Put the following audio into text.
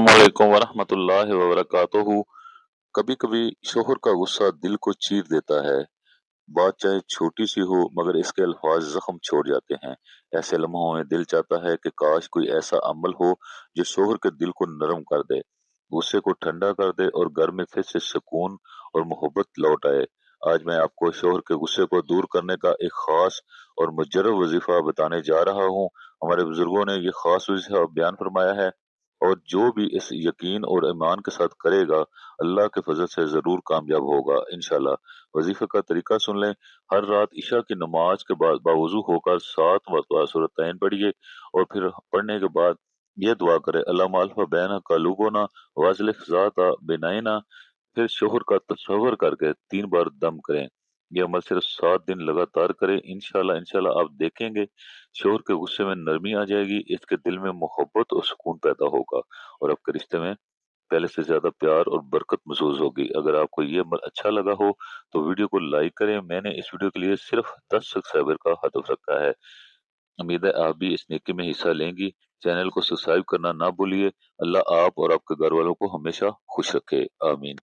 अस्सलामुअलैकुम वरहमतुल्लाहि वबरकातुहू। कभी कभी शोहर का गुस्सा दिल को चीर देता है। बात चाहे छोटी सी हो मगर इसके अल्फाज जख्म छोड़ जाते हैं। ऐसे लम्हों में दिल चाहता है कि काश कोई ऐसा अमल हो जो शोहर के दिल को नरम कर दे, गुस्से को ठंडा कर दे और घर में फिर से सुकून और मोहब्बत लौट आए। आज मैं आपको शोहर के गुस्से को दूर करने का एक खास और मुजर्रब वजीफा बताने जा रहा हूँ। हमारे बुजुर्गों ने ये खास वजीफा बयान फरमाया है और जो भी इस यकीन और ईमान के साथ करेगा अल्लाह के फजल से जरूर कामयाब होगा इंशाल्लाह। वजीफे का तरीका सुन लें। हर रात इशा की नमाज के बाद बावुजू होकर 7 मरतबा सूरतैन पढ़िए और फिर पढ़ने के बाद ये दुआ करें, अल्लाह अल्फा बैन कालूबोना वाजलिफ ज़ाता बिनैना। फिर शोहर का तसव्वुर करके 3 बार दम करें। ये अमल सिर्फ 7 दिन लगातार करें। इंशाल्लाह इंशाल्लाह आप देखेंगे शोहर के गुस्से में नरमी आ जाएगी, इसके दिल में मोहब्बत और सुकून पैदा होगा और आपके रिश्ते में पहले से ज्यादा प्यार और बरकत महसूस होगी। अगर आपको ये अमल अच्छा लगा हो तो वीडियो को लाइक करें। मैंने इस वीडियो के लिए सिर्फ 10 सब्सक्राइबर का हदफ रखा है। उम्मीद है आप भी इस नेकी में हिस्सा लेंगी। चैनल को सब्सक्राइब करना ना भूलिए। अल्लाह आप और आपके घर वालों को हमेशा खुश रखे। आमीन।